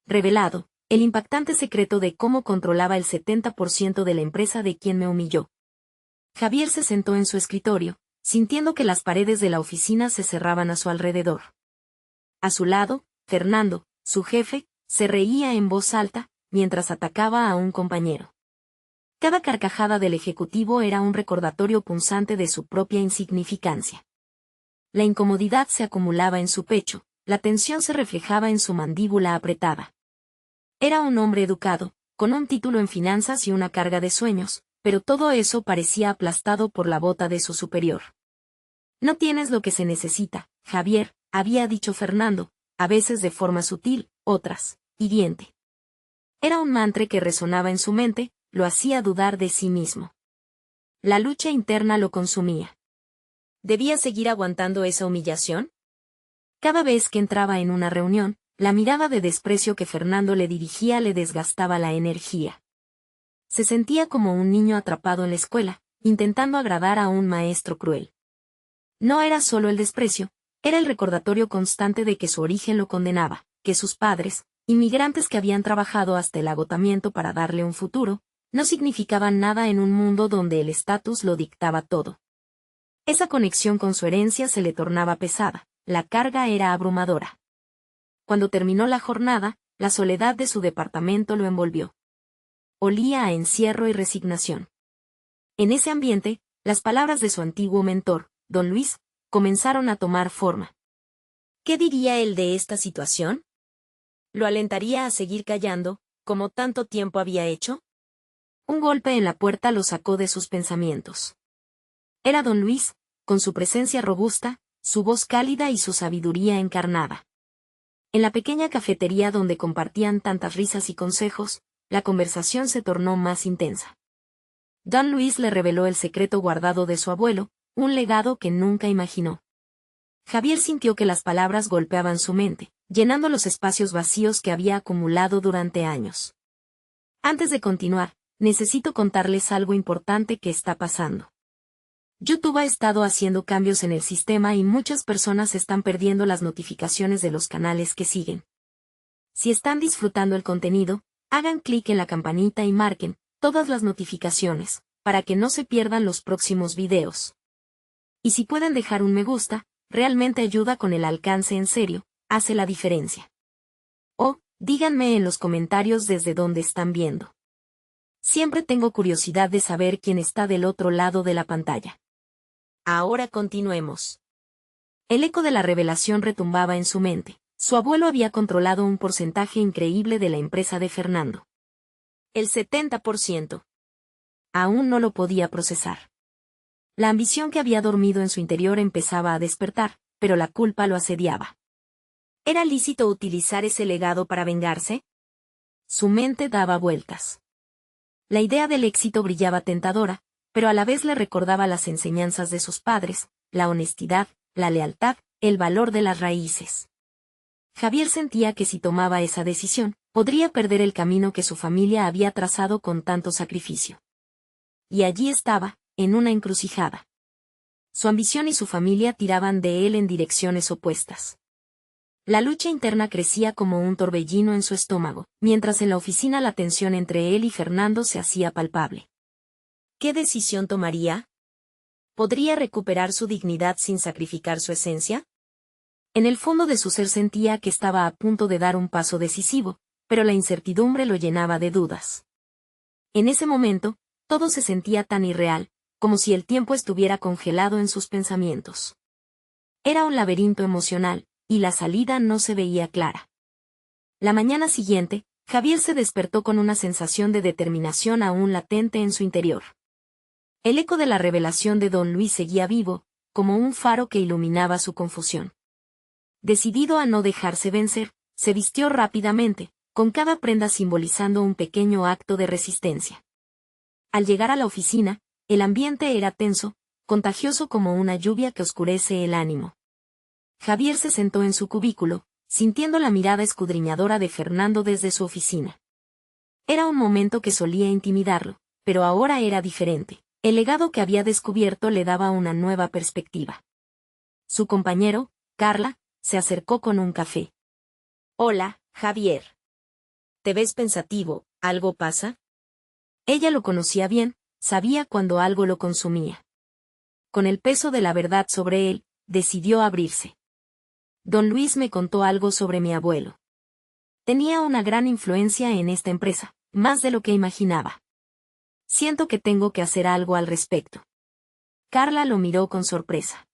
revelado el impactante secreto de cómo controlaba el 70% de la empresa de quien me humilló. Javier se sentó en su escritorio, sintiendo que las paredes de la oficina se cerraban a su alrededor. A su lado, Fernando, su jefe, se reía en voz alta, mientras atacaba a un compañero. Cada carcajada del ejecutivo era un recordatorio punzante de su propia insignificancia. La incomodidad se acumulaba en su pecho, la tensión se reflejaba en su mandíbula apretada. Era un hombre educado, con un título en finanzas y una carga de sueños, pero todo eso parecía aplastado por la bota de su superior. No tienes lo que se necesita, Javier, había dicho Fernando, a veces de forma sutil, otras, hiriente. Era un mantra que resonaba en su mente, lo hacía dudar de sí mismo. La lucha interna lo consumía. ¿Debía seguir aguantando esa humillación? Cada vez que entraba en una reunión, la mirada de desprecio que Fernando le dirigía le desgastaba la energía. Se sentía como un niño atrapado en la escuela, intentando agradar a un maestro cruel. No era solo el desprecio, era el recordatorio constante de que su origen lo condenaba, que sus padres, inmigrantes que habían trabajado hasta el agotamiento para darle un futuro, no significaban nada en un mundo donde el estatus lo dictaba todo. Esa conexión con su herencia se le tornaba pesada, la carga era abrumadora. Cuando terminó la jornada, la soledad de su departamento lo envolvió. Olía a encierro y resignación. En ese ambiente, las palabras de su antiguo mentor, don Luis, comenzaron a tomar forma. ¿Qué diría él de esta situación? ¿Lo alentaría a seguir callando, como tanto tiempo había hecho? Un golpe en la puerta lo sacó de sus pensamientos. Era don Luis, con su presencia robusta, su voz cálida y su sabiduría encarnada. En la pequeña cafetería donde compartían tantas risas y consejos, la conversación se tornó más intensa. Don Luis le reveló el secreto guardado de su abuelo, un legado que nunca imaginó. Javier sintió que las palabras golpeaban su mente, llenando los espacios vacíos que había acumulado durante años. Antes de continuar, necesito contarles algo importante que está pasando. YouTube ha estado haciendo cambios en el sistema y muchas personas están perdiendo las notificaciones de los canales que siguen. Si están disfrutando el contenido, hagan clic en la campanita y marquen todas las notificaciones, para que no se pierdan los próximos videos. Y si pueden dejar un me gusta, realmente ayuda con el alcance en serio, hace la diferencia. O, díganme en los comentarios desde dónde están viendo. Siempre tengo curiosidad de saber quién está del otro lado de la pantalla. Ahora continuemos. El eco de la revelación retumbaba en su mente. Su abuelo había controlado un porcentaje increíble de la empresa de Fernando. El 70%. Aún no lo podía procesar. La ambición que había dormido en su interior empezaba a despertar, pero la culpa lo asediaba. ¿Era lícito utilizar ese legado para vengarse? Su mente daba vueltas. La idea del éxito brillaba tentadora, pero a la vez le recordaba las enseñanzas de sus padres, la honestidad, la lealtad, el valor de las raíces. Javier sentía que si tomaba esa decisión, podría perder el camino que su familia había trazado con tanto sacrificio. Y allí estaba, en una encrucijada. Su ambición y su familia tiraban de él en direcciones opuestas. La lucha interna crecía como un torbellino en su estómago, mientras en la oficina la tensión entre él y Fernando se hacía palpable. ¿Qué decisión tomaría? ¿Podría recuperar su dignidad sin sacrificar su esencia? En el fondo de su ser sentía que estaba a punto de dar un paso decisivo, pero la incertidumbre lo llenaba de dudas. En ese momento, todo se sentía tan irreal, como si el tiempo estuviera congelado en sus pensamientos. Era un laberinto emocional, y la salida no se veía clara. La mañana siguiente, Javier se despertó con una sensación de determinación aún latente en su interior. El eco de la revelación de don Luis seguía vivo, como un faro que iluminaba su confusión. Decidido a no dejarse vencer, se vistió rápidamente, con cada prenda simbolizando un pequeño acto de resistencia. Al llegar a la oficina, el ambiente era tenso, contagioso como una lluvia que oscurece el ánimo. Javier se sentó en su cubículo, sintiendo la mirada escudriñadora de Fernando desde su oficina. Era un momento que solía intimidarlo, pero ahora era diferente. El legado que había descubierto le daba una nueva perspectiva. Su compañero, Carla, se acercó con un café. Hola, Javier. Te ves pensativo, ¿algo pasa? Ella lo conocía bien, sabía cuando algo lo consumía. Con el peso de la verdad sobre él, decidió abrirse. Don Luis me contó algo sobre mi abuelo. Tenía una gran influencia en esta empresa, más de lo que imaginaba. Siento que tengo que hacer algo al respecto. Carla lo miró con sorpresa.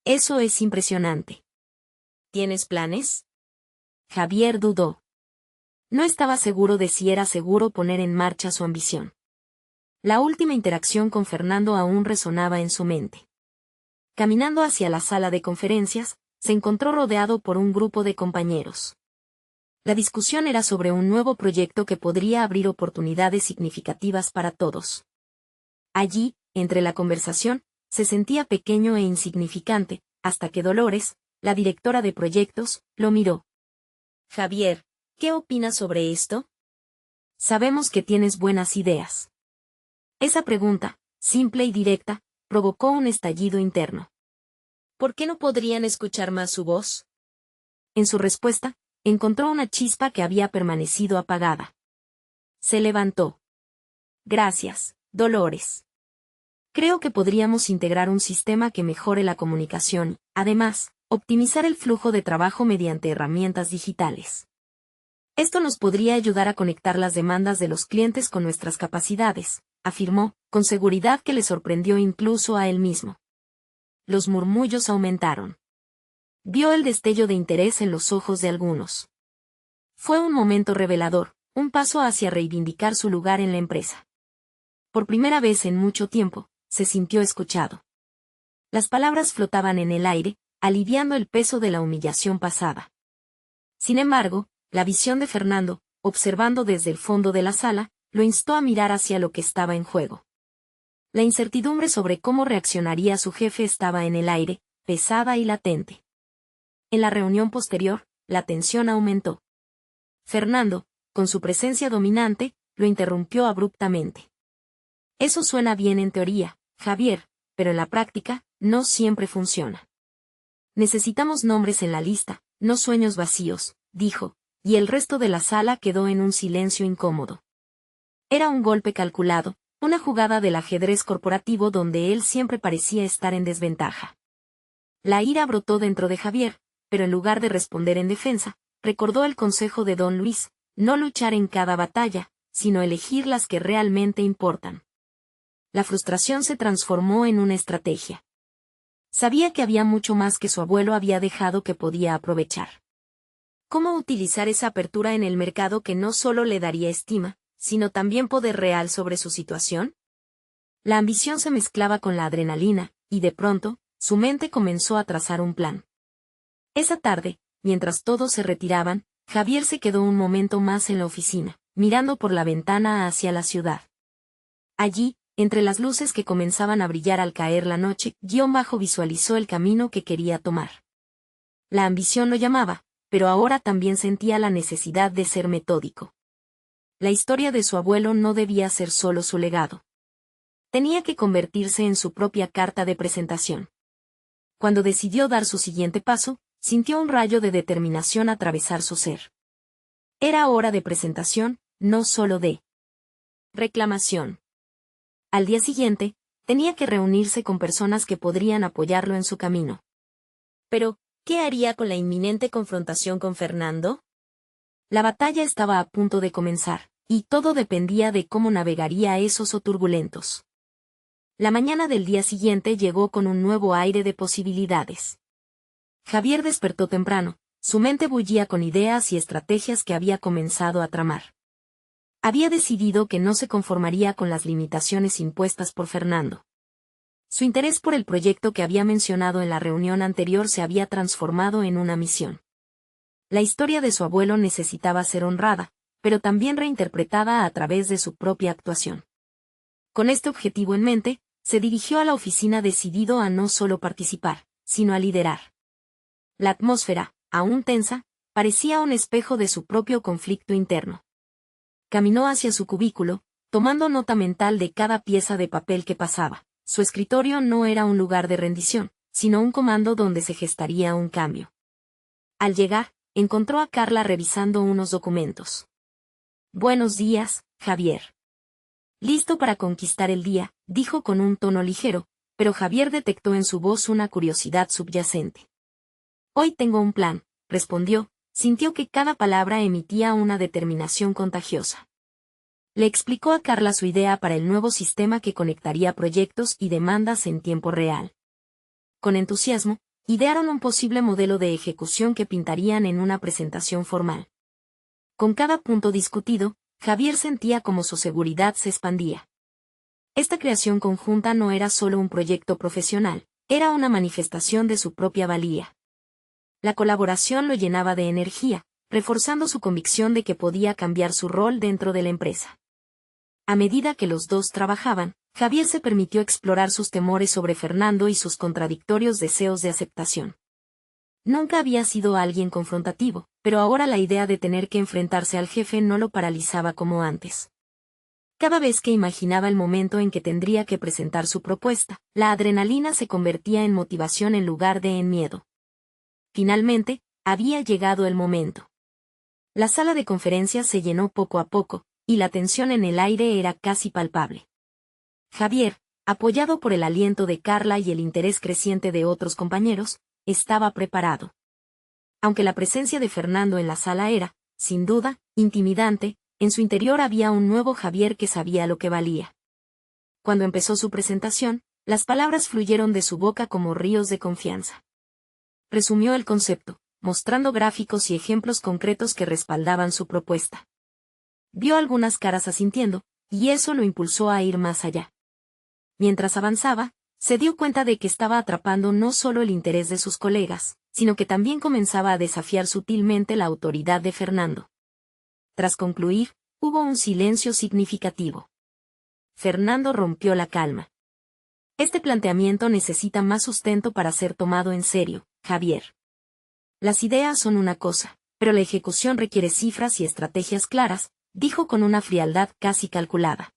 Eso es impresionante. ¿Tienes planes? Javier dudó. No estaba seguro de si era seguro poner en marcha su ambición. La última interacción con Fernando aún resonaba en su mente. Caminando hacia la sala de conferencias, se encontró rodeado por un grupo de compañeros. La discusión era sobre un nuevo proyecto que podría abrir oportunidades significativas para todos. Allí, entre la conversación, se sentía pequeño e insignificante, hasta que Dolores, la directora de proyectos, lo miró. Javier, ¿qué opinas sobre esto? Sabemos que tienes buenas ideas. Esa pregunta, simple y directa, provocó un estallido interno. ¿Por qué no podrían escuchar más su voz? En su respuesta, encontró una chispa que había permanecido apagada. Se levantó. Gracias, Dolores. Creo que podríamos integrar un sistema que mejore la comunicación, además, optimizar el flujo de trabajo mediante herramientas digitales. Esto nos podría ayudar a conectar las demandas de los clientes con nuestras capacidades, afirmó, con seguridad que le sorprendió incluso a él mismo. Los murmullos aumentaron. Vio el destello de interés en los ojos de algunos. Fue un momento revelador, un paso hacia reivindicar su lugar en la empresa. Por primera vez en mucho tiempo, se sintió escuchado. Las palabras flotaban en el aire, aliviando el peso de la humillación pasada. Sin embargo, la visión de Fernando, observando desde el fondo de la sala, lo instó a mirar hacia lo que estaba en juego. La incertidumbre sobre cómo reaccionaría su jefe estaba en el aire, pesada y latente. En la reunión posterior, la tensión aumentó. Fernando, con su presencia dominante, lo interrumpió abruptamente. Eso suena bien en teoría, Javier, pero en la práctica, no siempre funciona. Necesitamos nombres en la lista, no sueños vacíos, dijo, y el resto de la sala quedó en un silencio incómodo. Era un golpe calculado, una jugada del ajedrez corporativo donde él siempre parecía estar en desventaja. La ira brotó dentro de Javier, pero en lugar de responder en defensa, recordó el consejo de Don Luis, no luchar en cada batalla, sino elegir las que realmente importan. La frustración se transformó en una estrategia. Sabía que había mucho más que su abuelo había dejado que podía aprovechar. ¿Cómo utilizar esa apertura en el mercado que no solo le daría estima, sino también poder real sobre su situación? La ambición se mezclaba con la adrenalina, y de pronto, su mente comenzó a trazar un plan. Esa tarde, mientras todos se retiraban, Javier se quedó un momento más en la oficina, mirando por la ventana hacia la ciudad. Allí, entre las luces que comenzaban a brillar al caer la noche, visualizó el camino que quería tomar. La ambición lo llamaba, pero ahora también sentía la necesidad de ser metódico. La historia de su abuelo no debía ser solo su legado. Tenía que convertirse en su propia carta de presentación. Cuando decidió dar su siguiente paso, sintió un rayo de determinación atravesar su ser. Era hora de presentación, no solo de reclamación. Al día siguiente, tenía que reunirse con personas que podrían apoyarlo en su camino. Pero, ¿qué haría con la inminente confrontación con Fernando? La batalla estaba a punto de comenzar, y todo dependía de cómo navegaría esos turbulentos. La mañana del día siguiente llegó con un nuevo aire de posibilidades. Javier despertó temprano, su mente bullía con ideas y estrategias que había comenzado a tramar. Había decidido que no se conformaría con las limitaciones impuestas por Fernando. Su interés por el proyecto que había mencionado en la reunión anterior se había transformado en una misión. La historia de su abuelo necesitaba ser honrada, pero también reinterpretada a través de su propia actuación. Con este objetivo en mente, se dirigió a la oficina decidido a no solo participar, sino a liderar. La atmósfera, aún tensa, parecía un espejo de su propio conflicto interno. Caminó hacia su cubículo, tomando nota mental de cada pieza de papel que pasaba. Su escritorio no era un lugar de rendición, sino un comando donde se gestaría un cambio. Al llegar, encontró a Carla revisando unos documentos. Buenos días, Javier. Listo para conquistar el día, dijo con un tono ligero, pero Javier detectó en su voz una curiosidad subyacente. Hoy tengo un plan, respondió, sintió que cada palabra emitía una determinación contagiosa. Le explicó a Carla su idea para el nuevo sistema que conectaría proyectos y demandas en tiempo real. Con entusiasmo, idearon un posible modelo de ejecución que pintarían en una presentación formal. Con cada punto discutido, Javier sentía como su seguridad se expandía. Esta creación conjunta no era solo un proyecto profesional, era una manifestación de su propia valía. La colaboración lo llenaba de energía, reforzando su convicción de que podía cambiar su rol dentro de la empresa. A medida que los dos trabajaban, Javier se permitió explorar sus temores sobre Fernando y sus contradictorios deseos de aceptación. Nunca había sido alguien confrontativo, pero ahora la idea de tener que enfrentarse al jefe no lo paralizaba como antes. Cada vez que imaginaba el momento en que tendría que presentar su propuesta, la adrenalina se convertía en motivación en lugar de en miedo. Finalmente, había llegado el momento. La sala de conferencias se llenó poco a poco, y la tensión en el aire era casi palpable. Javier, apoyado por el aliento de Carla y el interés creciente de otros compañeros, estaba preparado. Aunque la presencia de Fernando en la sala era, sin duda, intimidante, en su interior había un nuevo Javier que sabía lo que valía. Cuando empezó su presentación, las palabras fluyeron de su boca como ríos de confianza. Resumió el concepto, mostrando gráficos y ejemplos concretos que respaldaban su propuesta. Vio algunas caras asintiendo, y eso lo impulsó a ir más allá. Mientras avanzaba, se dio cuenta de que estaba atrapando no solo el interés de sus colegas, sino que también comenzaba a desafiar sutilmente la autoridad de Fernando. Tras concluir, hubo un silencio significativo. Fernando rompió la calma. Este planteamiento necesita más sustento para ser tomado en serio, Javier. Las ideas son una cosa, pero la ejecución requiere cifras y estrategias claras, dijo con una frialdad casi calculada.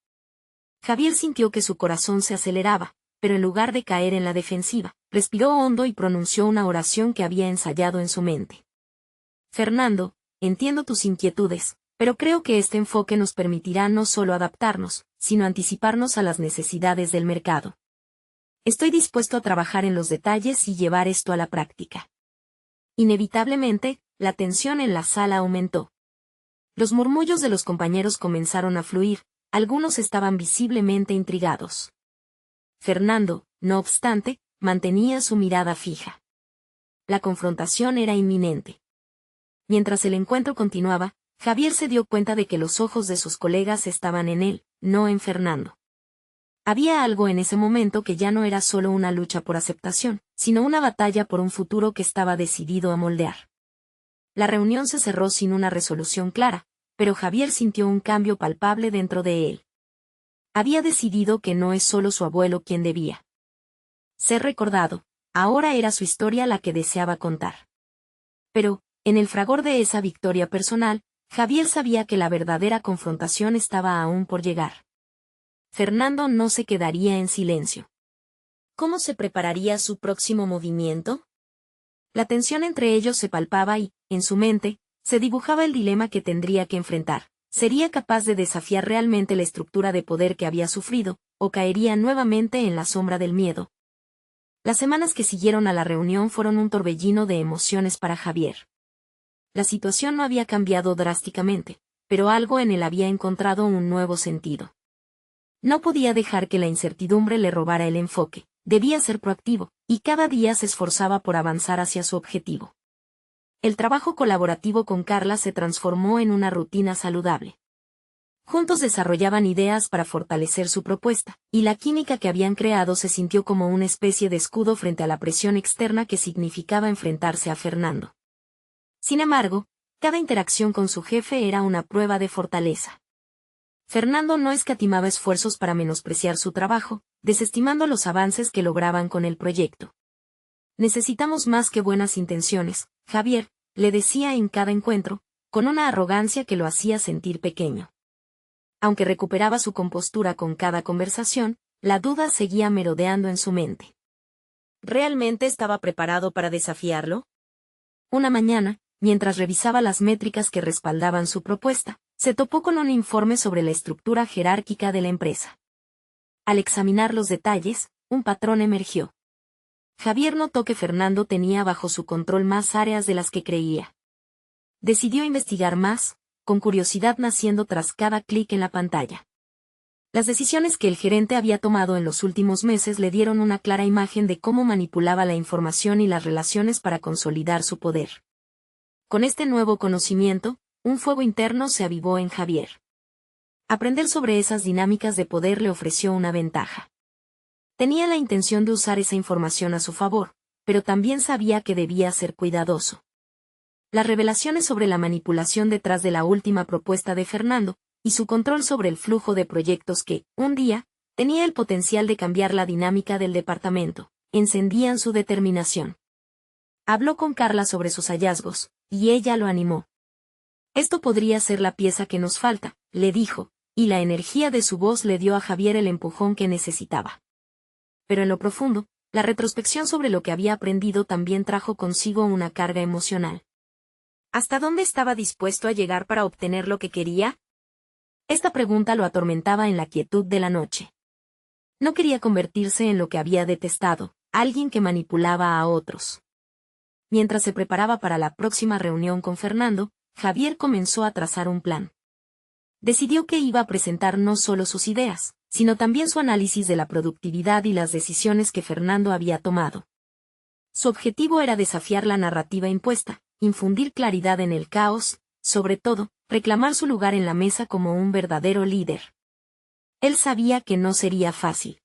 Javier sintió que su corazón se aceleraba, pero en lugar de caer en la defensiva, respiró hondo y pronunció una oración que había ensayado en su mente. Fernando, entiendo tus inquietudes, pero creo que este enfoque nos permitirá no solo adaptarnos, sino anticiparnos a las necesidades del mercado. Estoy dispuesto a trabajar en los detalles y llevar esto a la práctica. Inevitablemente, la tensión en la sala aumentó. Los murmullos de los compañeros comenzaron a fluir, algunos estaban visiblemente intrigados. Fernando, no obstante, mantenía su mirada fija. La confrontación era inminente. Mientras el encuentro continuaba, Javier se dio cuenta de que los ojos de sus colegas estaban en él, no en Fernando. Había algo en ese momento que ya no era solo una lucha por aceptación, sino una batalla por un futuro que estaba decidido a moldear. La reunión se cerró sin una resolución clara, pero Javier sintió un cambio palpable dentro de él. Había decidido que no es solo su abuelo quien debía ser recordado, ahora era su historia la que deseaba contar. Pero, en el fragor de esa victoria personal, Javier sabía que la verdadera confrontación estaba aún por llegar. Fernando no se quedaría en silencio. ¿Cómo se prepararía su próximo movimiento? La tensión entre ellos se palpaba y, en su mente, se dibujaba el dilema que tendría que enfrentar. ¿Sería capaz de desafiar realmente la estructura de poder que había sufrido, o caería nuevamente en la sombra del miedo? Las semanas que siguieron a la reunión fueron un torbellino de emociones para Javier. La situación no había cambiado drásticamente, pero algo en él había encontrado un nuevo sentido. No podía dejar que la incertidumbre le robara el enfoque, debía ser proactivo, y cada día se esforzaba por avanzar hacia su objetivo. El trabajo colaborativo con Carla se transformó en una rutina saludable. Juntos desarrollaban ideas para fortalecer su propuesta, y la química que habían creado se sintió como una especie de escudo frente a la presión externa que significaba enfrentarse a Fernando. Sin embargo, cada interacción con su jefe era una prueba de fortaleza. Fernando no escatimaba esfuerzos para menospreciar su trabajo, desestimando los avances que lograban con el proyecto. Necesitamos más que buenas intenciones, Javier, le decía en cada encuentro, con una arrogancia que lo hacía sentir pequeño. Aunque recuperaba su compostura con cada conversación, la duda seguía merodeando en su mente. ¿Realmente estaba preparado para desafiarlo? Una mañana, mientras revisaba las métricas que respaldaban su propuesta, Se topó con un informe sobre la estructura jerárquica de la empresa. Al examinar los detalles, un patrón emergió. Javier notó que Fernando tenía bajo su control más áreas de las que creía. Decidió investigar más, con curiosidad naciendo tras cada clic en la pantalla. Las decisiones que el gerente había tomado en los últimos meses le dieron una clara imagen de cómo manipulaba la información y las relaciones para consolidar su poder. Con este nuevo conocimiento, un fuego interno se avivó en Javier. Aprender sobre esas dinámicas de poder le ofreció una ventaja. Tenía la intención de usar esa información a su favor, pero también sabía que debía ser cuidadoso. Las revelaciones sobre la manipulación detrás de la última propuesta de Fernando, y su control sobre el flujo de proyectos que, un día, tenía el potencial de cambiar la dinámica del departamento, encendían su determinación. Habló con Carla sobre sus hallazgos, y ella lo animó. Esto podría ser la pieza que nos falta, le dijo, y la energía de su voz le dio a Javier el empujón que necesitaba. Pero en lo profundo, la retrospección sobre lo que había aprendido también trajo consigo una carga emocional. ¿Hasta dónde estaba dispuesto a llegar para obtener lo que quería? Esta pregunta lo atormentaba en la quietud de la noche. No quería convertirse en lo que había detestado, alguien que manipulaba a otros. Mientras se preparaba para la próxima reunión con Fernando, Javier comenzó a trazar un plan. Decidió que iba a presentar no solo sus ideas, sino también su análisis de la productividad y las decisiones que Fernando había tomado. Su objetivo era desafiar la narrativa impuesta, infundir claridad en el caos, sobre todo, reclamar su lugar en la mesa como un verdadero líder. Él sabía que no sería fácil.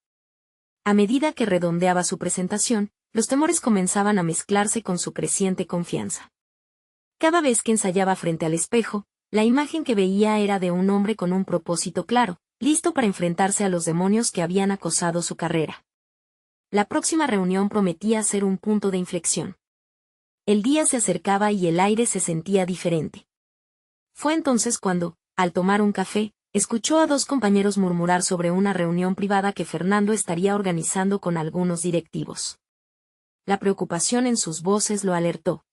A medida que redondeaba su presentación, los temores comenzaban a mezclarse con su creciente confianza. Cada vez que ensayaba frente al espejo, la imagen que veía era de un hombre con un propósito claro, listo para enfrentarse a los demonios que habían acosado su carrera. La próxima reunión prometía ser un punto de inflexión. El día se acercaba y el aire se sentía diferente. Fue entonces cuando, al tomar un café, escuchó a dos compañeros murmurar sobre una reunión privada que Fernando estaría organizando con algunos directivos. La preocupación en sus voces lo alertó.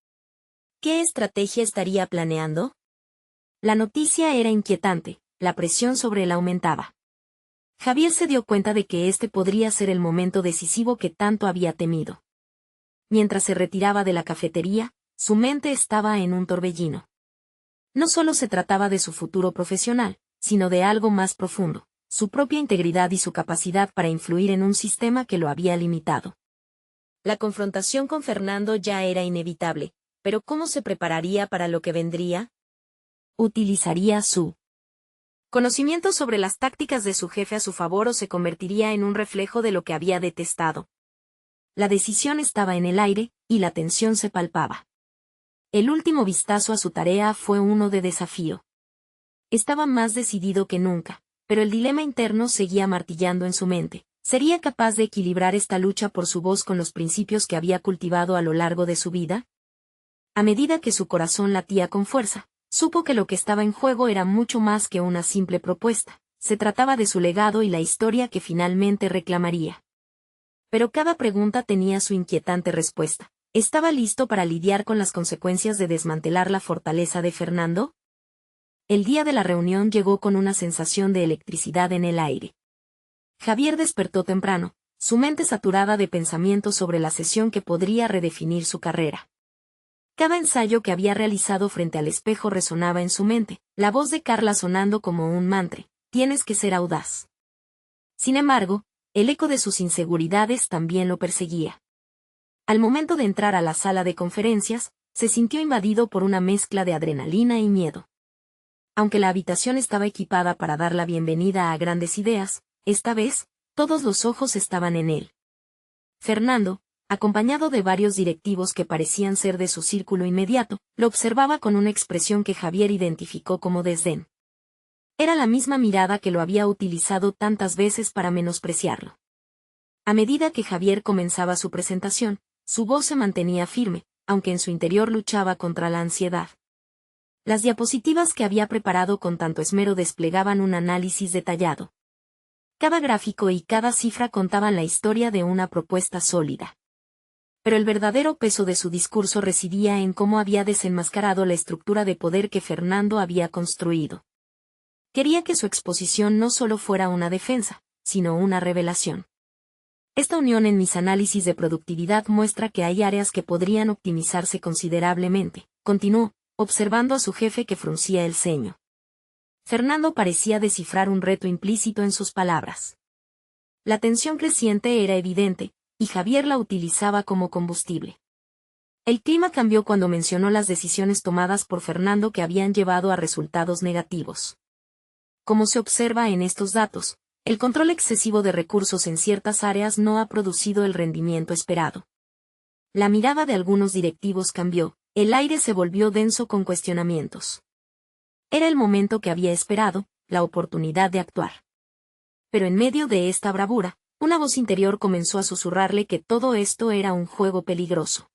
¿Qué estrategia estaría planeando? La noticia era inquietante, la presión sobre él aumentaba. Javier se dio cuenta de que este podría ser el momento decisivo que tanto había temido. Mientras se retiraba de la cafetería, su mente estaba en un torbellino. No solo se trataba de su futuro profesional, sino de algo más profundo, su propia integridad y su capacidad para influir en un sistema que lo había limitado. La confrontación con Fernando ya era inevitable, pero ¿cómo se prepararía para lo que vendría? Utilizaría su conocimiento sobre las tácticas de su jefe a su favor o se convertiría en un reflejo de lo que había detestado. La decisión estaba en el aire, y la tensión se palpaba. El último vistazo a su tarea fue uno de desafío. Estaba más decidido que nunca, pero el dilema interno seguía martillando en su mente. ¿Sería capaz de equilibrar esta lucha por su voz con los principios que había cultivado a lo largo de su vida? A medida que su corazón latía con fuerza, supo que lo que estaba en juego era mucho más que una simple propuesta. Se trataba de su legado y la historia que finalmente reclamaría. Pero cada pregunta tenía su inquietante respuesta. ¿Estaba listo para lidiar con las consecuencias de desmantelar la fortaleza de Fernando? El día de la reunión llegó con una sensación de electricidad en el aire. Javier despertó temprano, su mente saturada de pensamientos sobre la sesión que podría redefinir su carrera. Cada ensayo que había realizado frente al espejo resonaba en su mente, la voz de Carla sonando como un mantra: tienes que ser audaz. Sin embargo, el eco de sus inseguridades también lo perseguía. Al momento de entrar a la sala de conferencias, se sintió invadido por una mezcla de adrenalina y miedo. Aunque la habitación estaba equipada para dar la bienvenida a grandes ideas, esta vez, todos los ojos estaban en él. Fernando, acompañado de varios directivos que parecían ser de su círculo inmediato, lo observaba con una expresión que Javier identificó como desdén. Era la misma mirada que lo había utilizado tantas veces para menospreciarlo. A medida que Javier comenzaba su presentación, su voz se mantenía firme, aunque en su interior luchaba contra la ansiedad. Las diapositivas que había preparado con tanto esmero desplegaban un análisis detallado. Cada gráfico y cada cifra contaban la historia de una propuesta sólida. Pero el verdadero peso de su discurso residía en cómo había desenmascarado la estructura de poder que Fernando había construido. Quería que su exposición no solo fuera una defensa, sino una revelación. Esta unión en mis análisis de productividad muestra que hay áreas que podrían optimizarse considerablemente, continuó, observando a su jefe que fruncía el ceño. Fernando parecía descifrar un reto implícito en sus palabras. La tensión creciente era evidente, y Javier la utilizaba como combustible. El clima cambió cuando mencionó las decisiones tomadas por Fernando que habían llevado a resultados negativos. Como se observa en estos datos, el control excesivo de recursos en ciertas áreas no ha producido el rendimiento esperado. La mirada de algunos directivos cambió, el aire se volvió denso con cuestionamientos. Era el momento que había esperado, la oportunidad de actuar. Pero en medio de esta bravura, una voz interior comenzó a susurrarle que todo esto era un juego peligroso.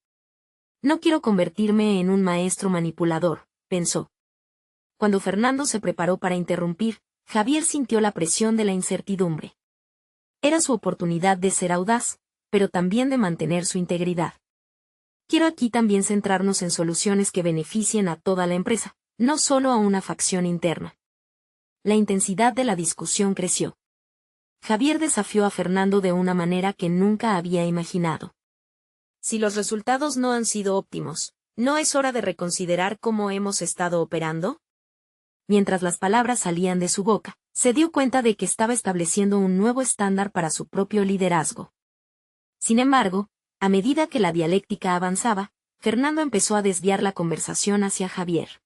No quiero convertirme en un maestro manipulador, pensó. Cuando Fernando se preparó para interrumpir, Javier sintió la presión de la incertidumbre. Era su oportunidad de ser audaz, pero también de mantener su integridad. Quiero aquí también centrarnos en soluciones que beneficien a toda la empresa, no solo a una facción interna. La intensidad de la discusión creció. Javier desafió a Fernando de una manera que nunca había imaginado. Si los resultados no han sido óptimos, ¿no es hora de reconsiderar cómo hemos estado operando? Mientras las palabras salían de su boca, se dio cuenta de que estaba estableciendo un nuevo estándar para su propio liderazgo. Sin embargo, a medida que la dialéctica avanzaba, Fernando empezó a desviar la conversación hacia Javier.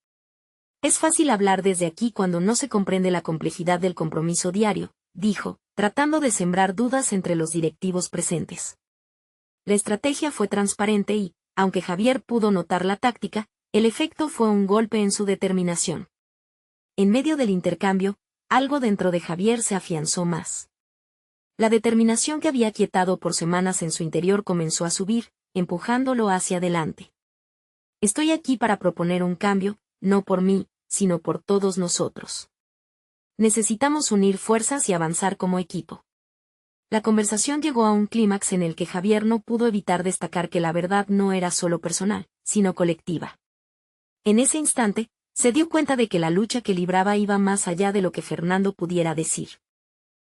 Es fácil hablar desde aquí cuando no se comprende la complejidad del compromiso diario, dijo, tratando de sembrar dudas entre los directivos presentes. La estrategia fue transparente y, aunque Javier pudo notar la táctica, el efecto fue un golpe en su determinación. En medio del intercambio, algo dentro de Javier se afianzó más. La determinación que había quietado por semanas en su interior comenzó a subir, empujándolo hacia adelante. Estoy aquí para proponer un cambio, no por mí, sino por todos nosotros. Necesitamos unir fuerzas y avanzar como equipo. La conversación llegó a un clímax en el que Javier no pudo evitar destacar que la verdad no era solo personal, sino colectiva. En ese instante, se dio cuenta de que la lucha que libraba iba más allá de lo que Fernando pudiera decir.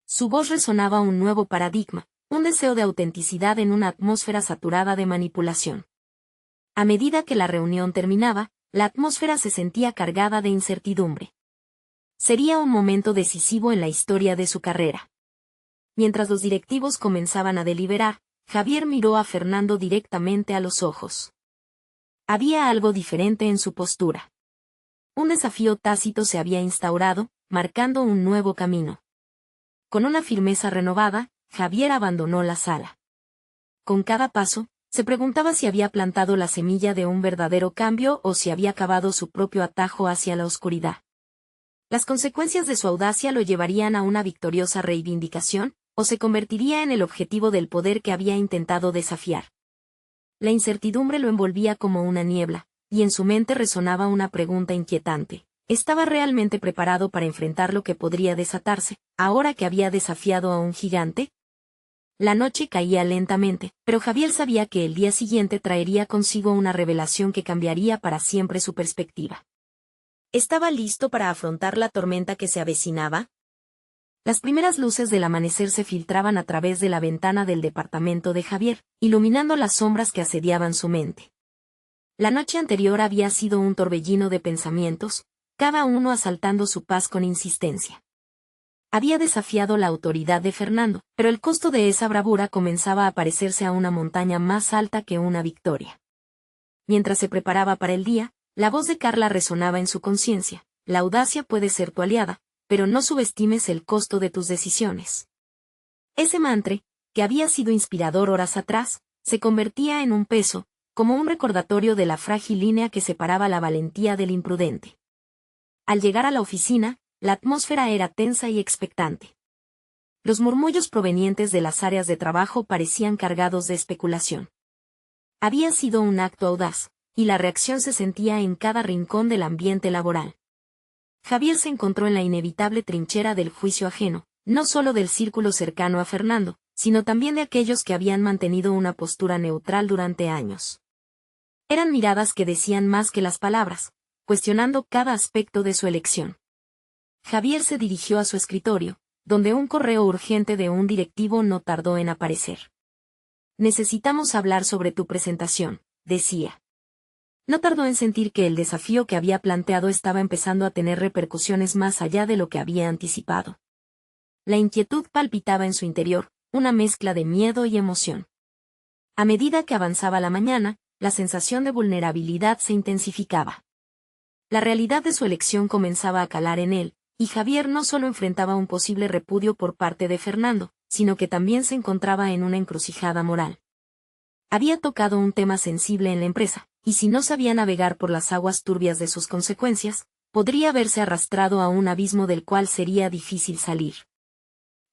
Su voz resonaba un nuevo paradigma, un deseo de autenticidad en una atmósfera saturada de manipulación. A medida que la reunión terminaba, la atmósfera se sentía cargada de incertidumbre. Sería un momento decisivo en la historia de su carrera. Mientras los directivos comenzaban a deliberar, Javier miró a Fernando directamente a los ojos. Había algo diferente en su postura. Un desafío tácito se había instaurado, marcando un nuevo camino. Con una firmeza renovada, Javier abandonó la sala. Con cada paso, se preguntaba si había plantado la semilla de un verdadero cambio o si había cavado su propio atajo hacia la oscuridad. Las consecuencias de su audacia lo llevarían a una victoriosa reivindicación, o se convertiría en el objetivo del poder que había intentado desafiar. La incertidumbre lo envolvía como una niebla, y en su mente resonaba una pregunta inquietante. ¿Estaba realmente preparado para enfrentar lo que podría desatarse, ahora que había desafiado a un gigante? La noche caía lentamente, pero Javier sabía que el día siguiente traería consigo una revelación que cambiaría para siempre su perspectiva. ¿Estaba listo para afrontar la tormenta que se avecinaba? Las primeras luces del amanecer se filtraban a través de la ventana del departamento de Javier, iluminando las sombras que asediaban su mente. La noche anterior había sido un torbellino de pensamientos, cada uno asaltando su paz con insistencia. Había desafiado la autoridad de Fernando, pero el costo de esa bravura comenzaba a parecerse a una montaña más alta que una victoria. Mientras se preparaba para el día, la voz de Carla resonaba en su conciencia: la audacia puede ser tu aliada, pero no subestimes el costo de tus decisiones. Ese mantra, que había sido inspirador horas atrás, se convertía en un peso, como un recordatorio de la frágil línea que separaba la valentía del imprudente. Al llegar a la oficina, la atmósfera era tensa y expectante. Los murmullos provenientes de las áreas de trabajo parecían cargados de especulación. Había sido un acto audaz, y la reacción se sentía en cada rincón del ambiente laboral. Javier se encontró en la inevitable trinchera del juicio ajeno, no solo del círculo cercano a Fernando, sino también de aquellos que habían mantenido una postura neutral durante años. Eran miradas que decían más que las palabras, cuestionando cada aspecto de su elección. Javier se dirigió a su escritorio, donde un correo urgente de un directivo no tardó en aparecer. Necesitamos hablar sobre tu presentación, decía. No tardó en sentir que el desafío que había planteado estaba empezando a tener repercusiones más allá de lo que había anticipado. La inquietud palpitaba en su interior, una mezcla de miedo y emoción. A medida que avanzaba la mañana, la sensación de vulnerabilidad se intensificaba. La realidad de su elección comenzaba a calar en él, y Javier no solo enfrentaba un posible repudio por parte de Fernando, sino que también se encontraba en una encrucijada moral. Había tocado un tema sensible en la empresa, y si no sabía navegar por las aguas turbias de sus consecuencias, podría verse arrastrado a un abismo del cual sería difícil salir.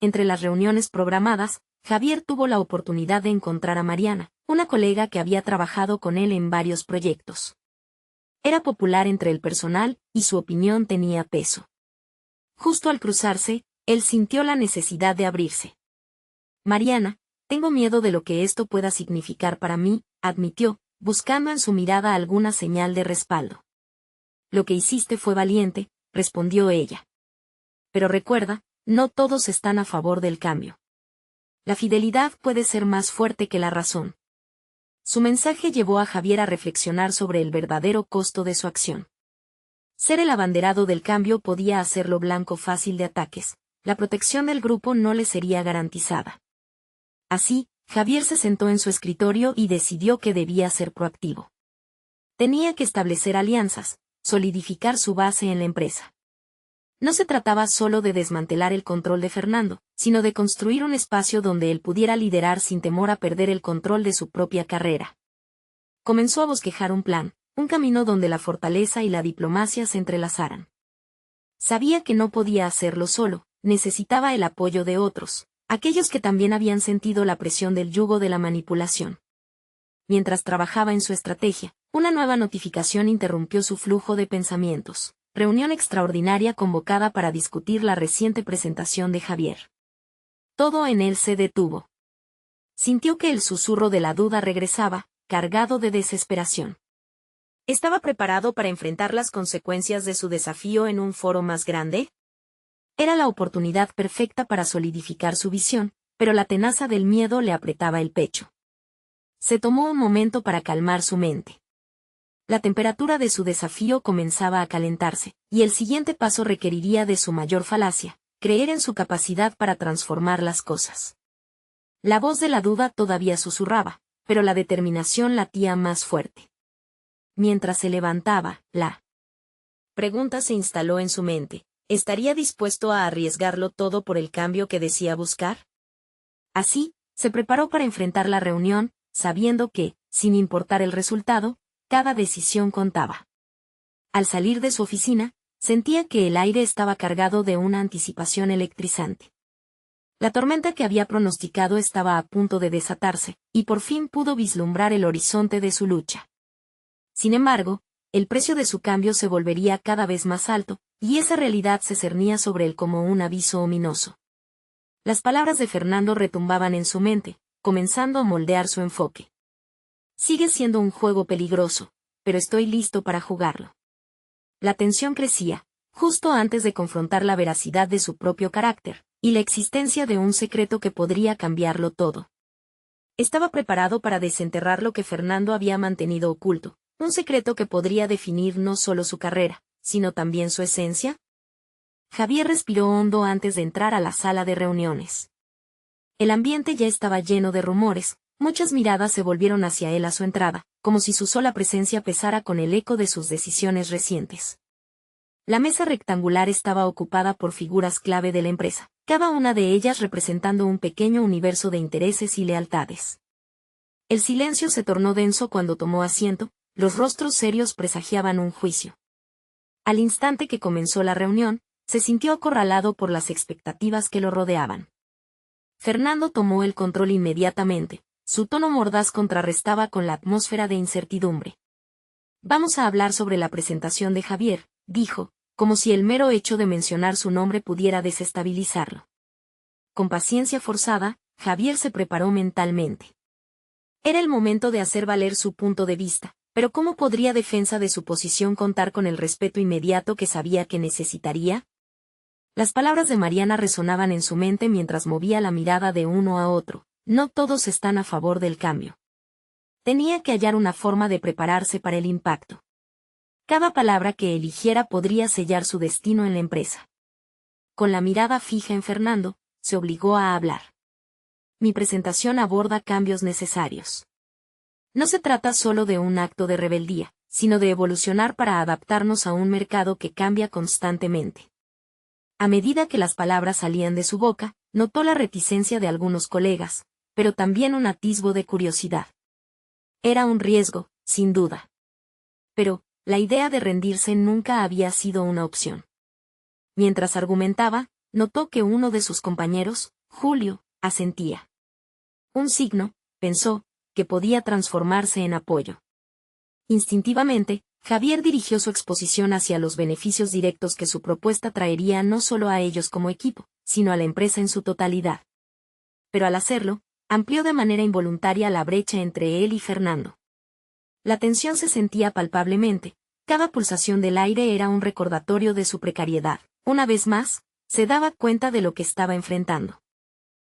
Entre las reuniones programadas, Javier tuvo la oportunidad de encontrar a Mariana, una colega que había trabajado con él en varios proyectos. Era popular entre el personal, y su opinión tenía peso. Justo al cruzarse, él sintió la necesidad de abrirse. Mariana, tengo miedo de lo que esto pueda significar para mí, admitió, buscando en su mirada alguna señal de respaldo. Lo que hiciste fue valiente, respondió ella. Pero recuerda, no todos están a favor del cambio. La fidelidad puede ser más fuerte que la razón. Su mensaje llevó a Javier a reflexionar sobre el verdadero costo de su acción. Ser el abanderado del cambio podía hacerlo blanco fácil de ataques, la protección del grupo no le sería garantizada. Así, Javier se sentó en su escritorio y decidió que debía ser proactivo. Tenía que establecer alianzas, solidificar su base en la empresa. No se trataba solo de desmantelar el control de Fernando, sino de construir un espacio donde él pudiera liderar sin temor a perder el control de su propia carrera. Comenzó a bosquejar un plan, un camino donde la fortaleza y la diplomacia se entrelazaran. Sabía que no podía hacerlo solo, necesitaba el apoyo de otros, aquellos que también habían sentido la presión del yugo de la manipulación. Mientras trabajaba en su estrategia, una nueva notificación interrumpió su flujo de pensamientos. Reunión extraordinaria convocada para discutir la reciente presentación de Javier. Todo en él se detuvo. Sintió que el susurro de la duda regresaba, cargado de desesperación. ¿Estaba preparado para enfrentar las consecuencias de su desafío en un foro más grande? Era la oportunidad perfecta para solidificar su visión, pero la tenaza del miedo le apretaba el pecho. Se tomó un momento para calmar su mente. La temperatura de su desafío comenzaba a calentarse, y el siguiente paso requeriría de su mayor falacia, creer en su capacidad para transformar las cosas. La voz de la duda todavía susurraba, pero la determinación latía más fuerte. Mientras se levantaba, la pregunta se instaló en su mente, ¿estaría dispuesto a arriesgarlo todo por el cambio que decía buscar? Así, se preparó para enfrentar la reunión, sabiendo que, sin importar el resultado, cada decisión contaba. Al salir de su oficina, sentía que el aire estaba cargado de una anticipación electrizante. La tormenta que había pronosticado estaba a punto de desatarse, y por fin pudo vislumbrar el horizonte de su lucha. Sin embargo, el precio de su cambio se volvería cada vez más alto, y esa realidad se cernía sobre él como un aviso ominoso. Las palabras de Fernando retumbaban en su mente, comenzando a moldear su enfoque. Sigue siendo un juego peligroso, pero estoy listo para jugarlo. La tensión crecía, justo antes de confrontar la veracidad de su propio carácter, y la existencia de un secreto que podría cambiarlo todo. Estaba preparado para desenterrar lo que Fernando había mantenido oculto, un secreto que podría definir no solo su carrera, sino también su esencia. Javier respiró hondo antes de entrar a la sala de reuniones. El ambiente ya estaba lleno de rumores. Muchas miradas se volvieron hacia él a su entrada, como si su sola presencia pesara con el eco de sus decisiones recientes. La mesa rectangular estaba ocupada por figuras clave de la empresa, cada una de ellas representando un pequeño universo de intereses y lealtades. El silencio se tornó denso cuando tomó asiento, los rostros serios presagiaban un juicio. Al instante que comenzó la reunión, se sintió acorralado por las expectativas que lo rodeaban. Fernando tomó el control inmediatamente. Su tono mordaz contrarrestaba con la atmósfera de incertidumbre. Vamos a hablar sobre la presentación de Javier, dijo, como si el mero hecho de mencionar su nombre pudiera desestabilizarlo. Con paciencia forzada, Javier se preparó mentalmente. Era el momento de hacer valer su punto de vista, pero ¿cómo podría defensa de su posición contar con el respeto inmediato que sabía que necesitaría? Las palabras de Mariana resonaban en su mente mientras movía la mirada de uno a otro. No todos están a favor del cambio. Tenía que hallar una forma de prepararse para el impacto. Cada palabra que eligiera podría sellar su destino en la empresa. Con la mirada fija en Fernando, se obligó a hablar. Mi presentación aborda cambios necesarios. No se trata solo de un acto de rebeldía, sino de evolucionar para adaptarnos a un mercado que cambia constantemente. A medida que las palabras salían de su boca, notó la reticencia de algunos colegas, pero también un atisbo de curiosidad. Era un riesgo, sin duda. Pero, la idea de rendirse nunca había sido una opción. Mientras argumentaba, notó que uno de sus compañeros, Julio, asentía. Un signo, pensó, que podía transformarse en apoyo. Instintivamente, Javier dirigió su exposición hacia los beneficios directos que su propuesta traería no solo a ellos como equipo, sino a la empresa en su totalidad. Pero al hacerlo, amplió de manera involuntaria la brecha entre él y Fernando. La tensión se sentía palpablemente, cada pulsación del aire era un recordatorio de su precariedad. Una vez más, se daba cuenta de lo que estaba enfrentando.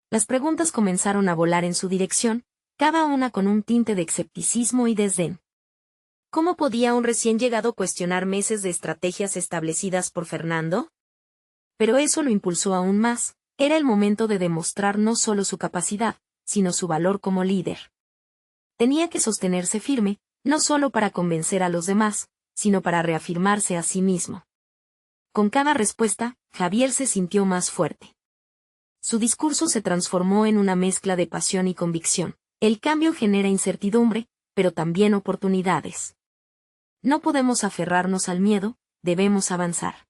Las preguntas comenzaron a volar en su dirección, cada una con un tinte de escepticismo y desdén. ¿Cómo podía un recién llegado cuestionar meses de estrategias establecidas por Fernando? Pero eso lo impulsó aún más, era el momento de demostrar no solo su capacidad, sino su valor como líder. Tenía que sostenerse firme, no solo para convencer a los demás, sino para reafirmarse a sí mismo. Con cada respuesta, Javier se sintió más fuerte. Su discurso se transformó en una mezcla de pasión y convicción. El cambio genera incertidumbre, pero también oportunidades. No podemos aferrarnos al miedo, debemos avanzar.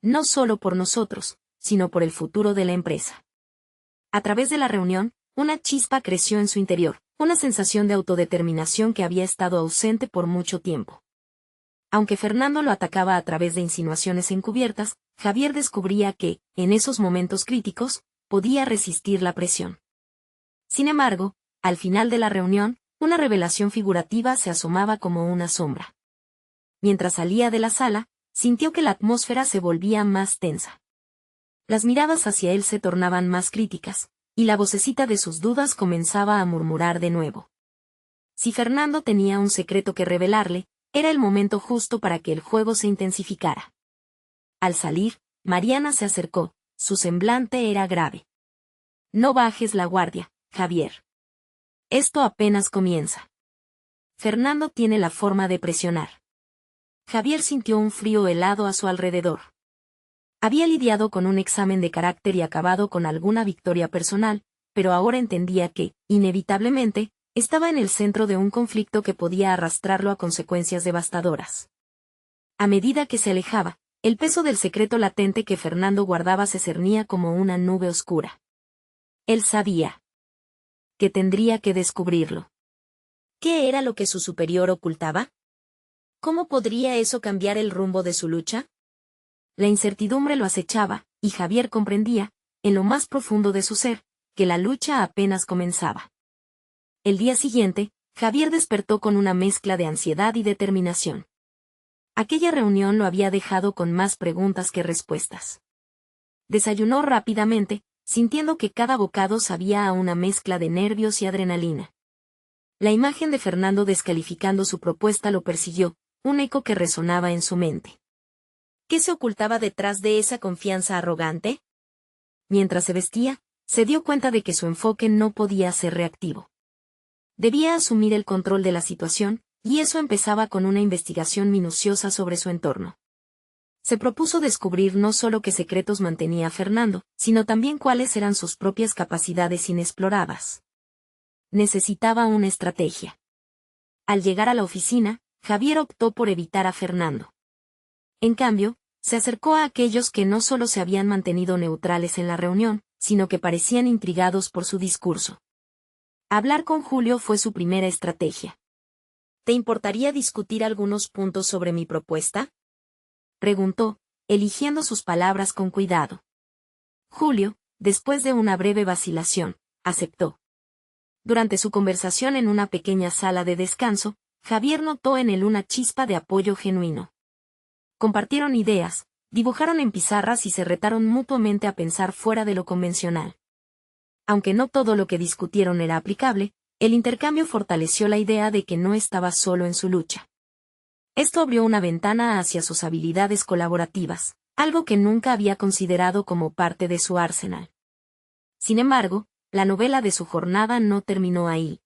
No solo por nosotros, sino por el futuro de la empresa. A través de la reunión, una chispa creció en su interior, una sensación de autodeterminación que había estado ausente por mucho tiempo. Aunque Fernando lo atacaba a través de insinuaciones encubiertas, Javier descubría que, en esos momentos críticos, podía resistir la presión. Sin embargo, al final de la reunión, una revelación figurativa se asomaba como una sombra. Mientras salía de la sala, sintió que la atmósfera se volvía más tensa. Las miradas hacia él se tornaban más críticas, y la vocecita de sus dudas comenzaba a murmurar de nuevo. Si Fernando tenía un secreto que revelarle, era el momento justo para que el juego se intensificara. Al salir, Mariana se acercó, su semblante era grave. No bajes la guardia, Javier. Esto apenas comienza. Fernando tiene la forma de presionar. Javier sintió un frío helado a su alrededor. Había lidiado con un examen de carácter y acabado con alguna victoria personal, pero ahora entendía que, inevitablemente, estaba en el centro de un conflicto que podía arrastrarlo a consecuencias devastadoras. A medida que se alejaba, el peso del secreto latente que Fernando guardaba se cernía como una nube oscura. Él sabía que tendría que descubrirlo. ¿Qué era lo que su superior ocultaba? ¿Cómo podría eso cambiar el rumbo de su lucha? La incertidumbre lo acechaba, y Javier comprendía, en lo más profundo de su ser, que la lucha apenas comenzaba. El día siguiente, Javier despertó con una mezcla de ansiedad y determinación. Aquella reunión lo había dejado con más preguntas que respuestas. Desayunó rápidamente, sintiendo que cada bocado sabía a una mezcla de nervios y adrenalina. La imagen de Fernando descalificando su propuesta lo persiguió, un eco que resonaba en su mente. ¿Qué se ocultaba detrás de esa confianza arrogante? Mientras se vestía, se dio cuenta de que su enfoque no podía ser reactivo. Debía asumir el control de la situación, y eso empezaba con una investigación minuciosa sobre su entorno. Se propuso descubrir no solo qué secretos mantenía Fernando, sino también cuáles eran sus propias capacidades inexploradas. Necesitaba una estrategia. Al llegar a la oficina, Javier optó por evitar a Fernando. En cambio, se acercó a aquellos que no solo se habían mantenido neutrales en la reunión, sino que parecían intrigados por su discurso. Hablar con Julio fue su primera estrategia. ¿Te importaría discutir algunos puntos sobre mi propuesta?, preguntó, eligiendo sus palabras con cuidado. Julio, después de una breve vacilación, aceptó. Durante su conversación en una pequeña sala de descanso, Javier notó en él una chispa de apoyo genuino. Compartieron ideas, Dibujaron en pizarras y se retaron mutuamente a pensar fuera de lo convencional. Aunque no todo lo que discutieron era aplicable, el intercambio fortaleció la idea de que no estaba solo en su lucha. Esto abrió una ventana hacia sus habilidades colaborativas, algo que nunca había considerado como parte de su arsenal. Sin embargo, la novela de su jornada no terminó ahí.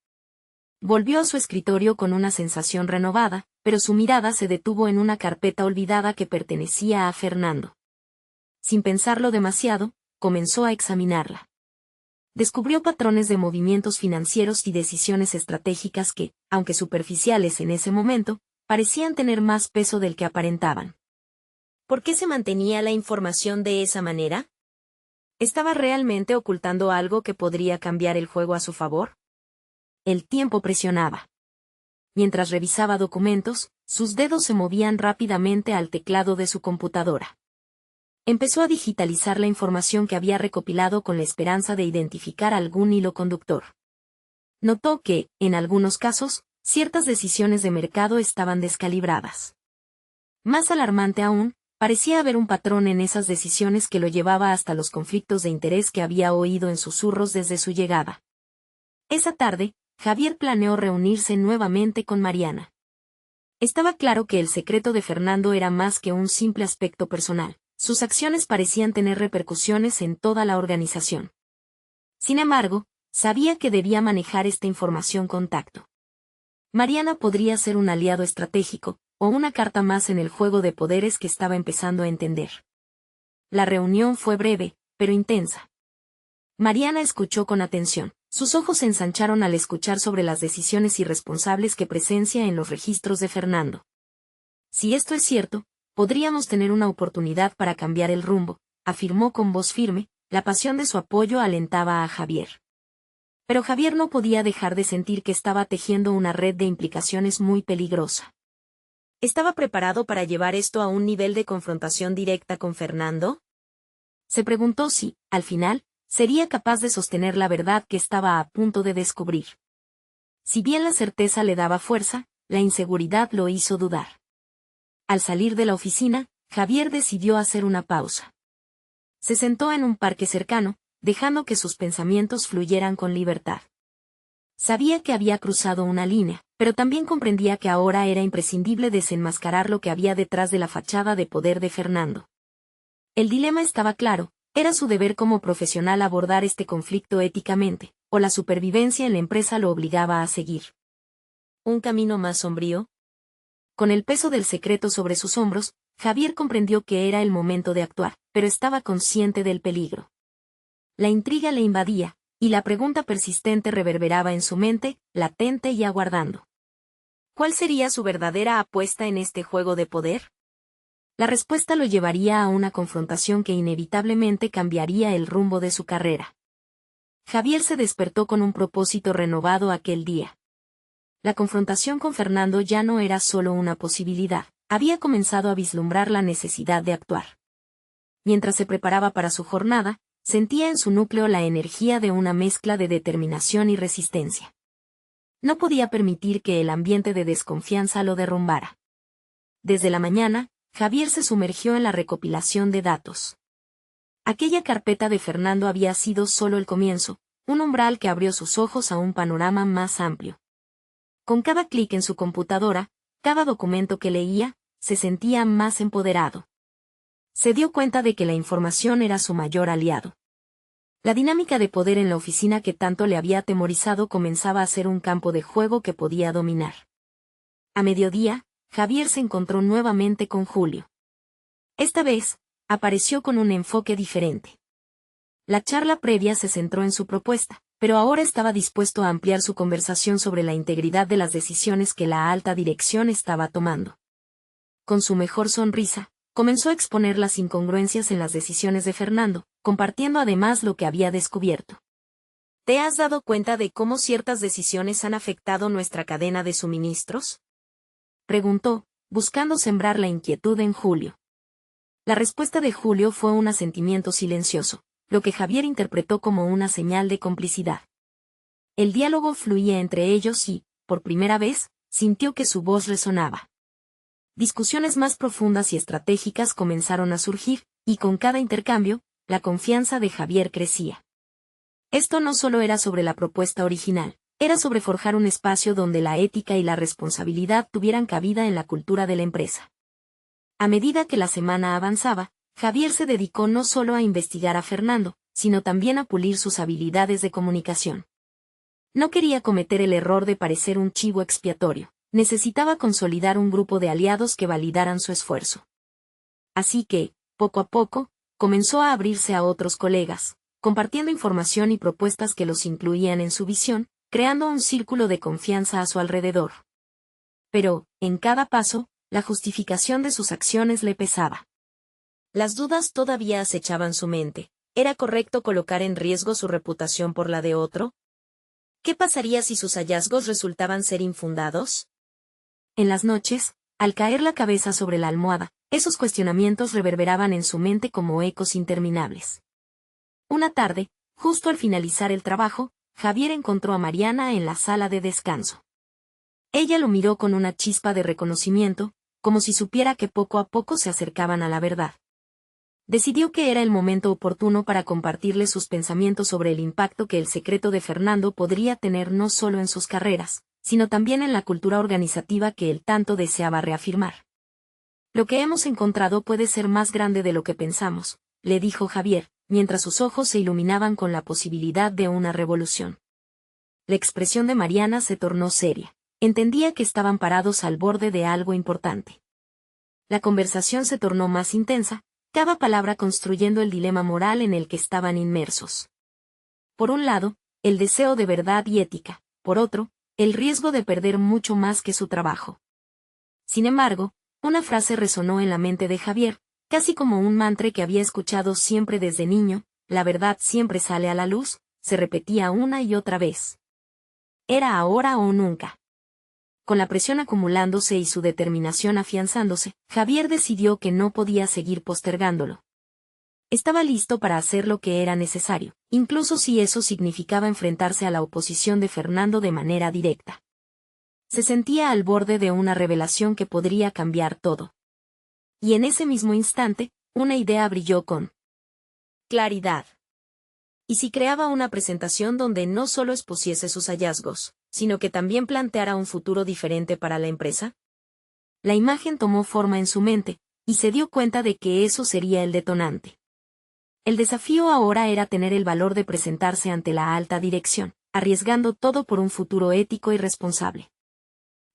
Volvió a su escritorio con una sensación renovada, pero su mirada se detuvo en una carpeta olvidada que pertenecía a Fernando. Sin pensarlo demasiado, comenzó a examinarla. Descubrió patrones de movimientos financieros y decisiones estratégicas que, aunque superficiales en ese momento, parecían tener más peso del que aparentaban. ¿Por qué se mantenía la información de esa manera? ¿Estaba realmente ocultando algo que podría cambiar el juego a su favor? El tiempo presionaba. Mientras revisaba documentos, sus dedos se movían rápidamente al teclado de su computadora. Empezó a digitalizar la información que había recopilado con la esperanza de identificar algún hilo conductor. Notó que, en algunos casos, ciertas decisiones de mercado estaban descalibradas. Más alarmante aún, parecía haber un patrón en esas decisiones que lo llevaba hasta los conflictos de interés que había oído en susurros desde su llegada. Esa tarde, Javier planeó reunirse nuevamente con Mariana. Estaba claro que el secreto de Fernando era más que un simple aspecto personal. Sus acciones parecían tener repercusiones en toda la organización. Sin embargo, sabía que debía manejar esta información con tacto. Mariana podría ser un aliado estratégico, o una carta más en el juego de poderes que estaba empezando a entender. La reunión fue breve, pero intensa. Mariana escuchó con atención. Sus ojos se ensancharon al escuchar sobre las decisiones irresponsables que presencia en los registros de Fernando. Si esto es cierto, podríamos tener una oportunidad para cambiar el rumbo, afirmó con voz firme. La pasión de su apoyo alentaba a Javier. Pero Javier no podía dejar de sentir que estaba tejiendo una red de implicaciones muy peligrosa. ¿Estaba preparado para llevar esto a un nivel de confrontación directa con Fernando? Se preguntó si, al final, sería capaz de sostener la verdad que estaba a punto de descubrir. Si bien la certeza le daba fuerza, la inseguridad lo hizo dudar. Al salir de la oficina, Javier decidió hacer una pausa. Se sentó en un parque cercano, dejando que sus pensamientos fluyeran con libertad. Sabía que había cruzado una línea, pero también comprendía que ahora era imprescindible desenmascarar lo que había detrás de la fachada de poder de Fernando. El dilema estaba claro, era su deber como profesional abordar este conflicto éticamente, o la supervivencia en la empresa lo obligaba a seguir. ¿Un camino más sombrío? Con el peso del secreto sobre sus hombros, Javier comprendió que era el momento de actuar, pero estaba consciente del peligro. La intriga le invadía, y la pregunta persistente reverberaba en su mente, latente y aguardando. ¿Cuál sería su verdadera apuesta en este juego de poder? La respuesta lo llevaría a una confrontación que inevitablemente cambiaría el rumbo de su carrera. Javier se despertó con un propósito renovado aquel día. La confrontación con Fernando ya no era solo una posibilidad, había comenzado a vislumbrar la necesidad de actuar. Mientras se preparaba para su jornada, sentía en su núcleo la energía de una mezcla de determinación y resistencia. No podía permitir que el ambiente de desconfianza lo derrumbara. Desde la mañana, Javier se sumergió en la recopilación de datos. Aquella carpeta de Fernando había sido solo el comienzo, un umbral que abrió sus ojos a un panorama más amplio. Con cada clic en su computadora, cada documento que leía, se sentía más empoderado. Se dio cuenta de que la información era su mayor aliado. La dinámica de poder en la oficina que tanto le había atemorizado comenzaba a ser un campo de juego que podía dominar. A mediodía, Javier se encontró nuevamente con Julio. Esta vez, apareció con un enfoque diferente. La charla previa se centró en su propuesta, pero ahora estaba dispuesto a ampliar su conversación sobre la integridad de las decisiones que la alta dirección estaba tomando. Con su mejor sonrisa, comenzó a exponer las incongruencias en las decisiones de Fernando, compartiendo además lo que había descubierto. ¿Te has dado cuenta de cómo ciertas decisiones han afectado nuestra cadena de suministros?, preguntó, buscando sembrar la inquietud en Julio. La respuesta de Julio fue un asentimiento silencioso, lo que Javier interpretó como una señal de complicidad. El diálogo fluía entre ellos y, por primera vez, sintió que su voz resonaba. discusiones más profundas y estratégicas comenzaron a surgir, y con cada intercambio, la confianza de Javier crecía. Esto no solo era sobre la propuesta original, era sobre forjar un espacio donde la ética y la responsabilidad tuvieran cabida en la cultura de la empresa. A medida que la semana avanzaba, Javier se dedicó no solo a investigar a Fernando, sino también a pulir sus habilidades de comunicación. No quería cometer el error de parecer un chivo expiatorio, necesitaba consolidar un grupo de aliados que validaran su esfuerzo. Así que, poco a poco, comenzó a abrirse a otros colegas, compartiendo información y propuestas que los incluían en su visión, creando un círculo de confianza a su alrededor. Pero, en cada paso, la justificación de sus acciones le pesaba. Las dudas todavía acechaban su mente. ¿Era correcto colocar en riesgo su reputación por la de otro? ¿Qué pasaría si sus hallazgos resultaban ser infundados? En las noches, al caer la cabeza sobre la almohada, esos cuestionamientos reverberaban en su mente como ecos interminables. Una tarde, justo al finalizar el trabajo, Javier encontró a Mariana en la sala de descanso. Ella lo miró con una chispa de reconocimiento, como si supiera que poco a poco se acercaban a la verdad. Decidió que era el momento oportuno para compartirle sus pensamientos sobre el impacto que el secreto de Fernando podría tener no solo en sus carreras, sino también en la cultura organizativa que él tanto deseaba reafirmar. Lo que hemos encontrado puede ser más grande de lo que pensamos, le dijo Javier, mientras sus ojos se iluminaban con la posibilidad de una revolución. La expresión de Mariana se tornó seria. Entendía que estaban parados al borde de algo importante. La conversación se tornó más intensa, cada palabra construyendo el dilema moral en el que estaban inmersos. Por un lado, el deseo de verdad y ética, por otro, el riesgo de perder mucho más que su trabajo. Sin embargo, una frase resonó en la mente de Javier, casi como un mantra que había escuchado siempre desde niño: la verdad siempre sale a la luz, se repetía una y otra vez. Era ahora o nunca. Con la presión acumulándose y su determinación afianzándose, Javier decidió que no podía seguir postergándolo. Estaba listo para hacer lo que era necesario, incluso si eso significaba enfrentarse a la oposición de Fernando de manera directa. Se sentía al borde de una revelación que podría cambiar todo. Y en ese mismo instante, una idea brilló con claridad. ¿Y si creaba una presentación donde no solo expusiese sus hallazgos, sino que también planteara un futuro diferente para la empresa? La imagen tomó forma en su mente, y se dio cuenta de que eso sería el detonante. El desafío ahora era tener el valor de presentarse ante la alta dirección, arriesgando todo por un futuro ético y responsable.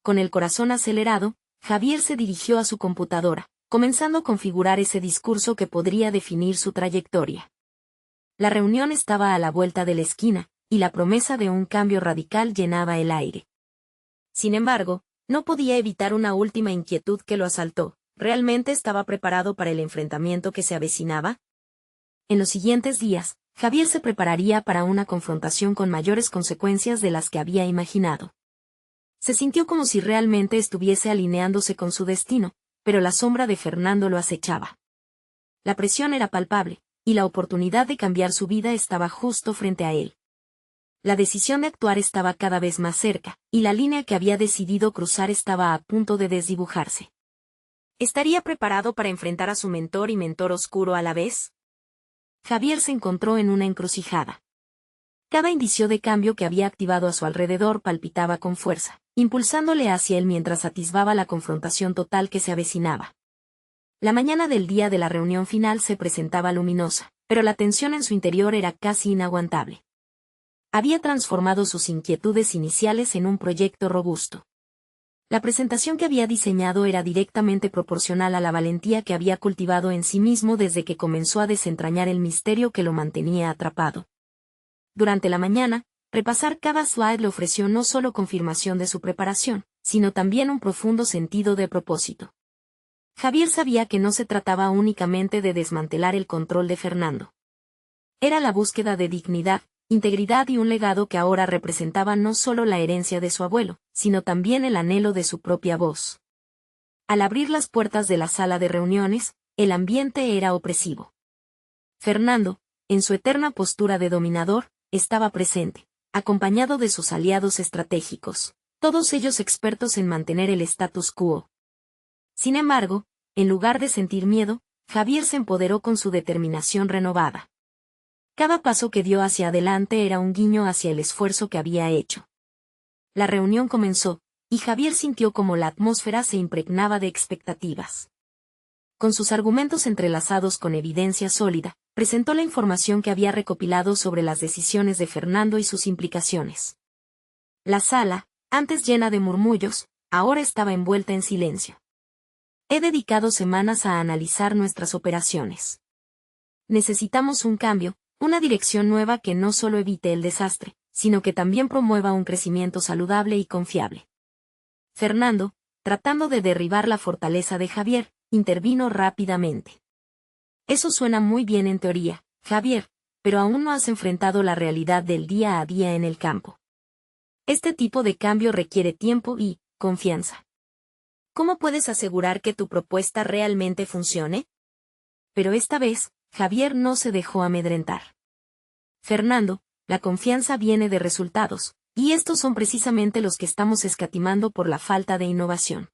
Con el corazón acelerado, Javier se dirigió a su computadora, comenzando a configurar ese discurso que podría definir su trayectoria. La reunión estaba a la vuelta de la esquina, y la promesa de un cambio radical llenaba el aire. Sin embargo, no podía evitar una última inquietud que lo asaltó. ¿Realmente estaba preparado para el enfrentamiento que se avecinaba? En los siguientes días, Javier se prepararía para una confrontación con mayores consecuencias de las que había imaginado. Se sintió como si realmente estuviese alineándose con su destino, pero la sombra de Fernando lo acechaba. La presión era palpable, y la oportunidad de cambiar su vida estaba justo frente a él. La decisión de actuar estaba cada vez más cerca, y la línea que había decidido cruzar estaba a punto de desdibujarse. ¿Estaría preparado para enfrentar a su mentor y mentor oscuro a la vez? Javier se encontró en una encrucijada. Cada indicio de cambio que había activado a su alrededor palpitaba con fuerza, impulsándole hacia él mientras atisbaba la confrontación total que se avecinaba. La mañana del día de la reunión final se presentaba luminosa, pero la tensión en su interior era casi inaguantable. Había transformado sus inquietudes iniciales en un proyecto robusto. La presentación que había diseñado era directamente proporcional a la valentía que había cultivado en sí mismo desde que comenzó a desentrañar el misterio que lo mantenía atrapado. Durante la mañana, repasar cada slide le ofreció no solo confirmación de su preparación, sino también un profundo sentido de propósito. Javier sabía que no se trataba únicamente de desmantelar el control de Fernando. Era la búsqueda de dignidad, integridad y un legado que ahora representaba no solo la herencia de su abuelo, sino también el anhelo de su propia voz. Al abrir las puertas de la sala de reuniones, el ambiente era opresivo. Fernando, en su eterna postura de dominador, estaba presente, acompañado de sus aliados estratégicos, todos ellos expertos en mantener el status quo. Sin embargo, en lugar de sentir miedo, Javier se empoderó con su determinación renovada. Cada paso que dio hacia adelante era un guiño hacia el esfuerzo que había hecho. La reunión comenzó, y Javier sintió como la atmósfera se impregnaba de expectativas. Con sus argumentos entrelazados con evidencia sólida, presentó la información que había recopilado sobre las decisiones de Fernando y sus implicaciones. La sala, antes llena de murmullos, ahora estaba envuelta en silencio. He dedicado semanas a analizar nuestras operaciones. Necesitamos un cambio, una dirección nueva que no solo evite el desastre, sino que también promueva un crecimiento saludable y confiable. Fernando, tratando de derribar la fortaleza de Javier, intervino rápidamente. Eso suena muy bien en teoría, Javier, pero aún no has enfrentado la realidad del día a día en el campo. Este tipo de cambio requiere tiempo y confianza. ¿Cómo puedes asegurar que tu propuesta realmente funcione? Pero esta vez, Javier no se dejó amedrentar. Fernando, la confianza viene de resultados, y estos son precisamente los que estamos escatimando por la falta de innovación.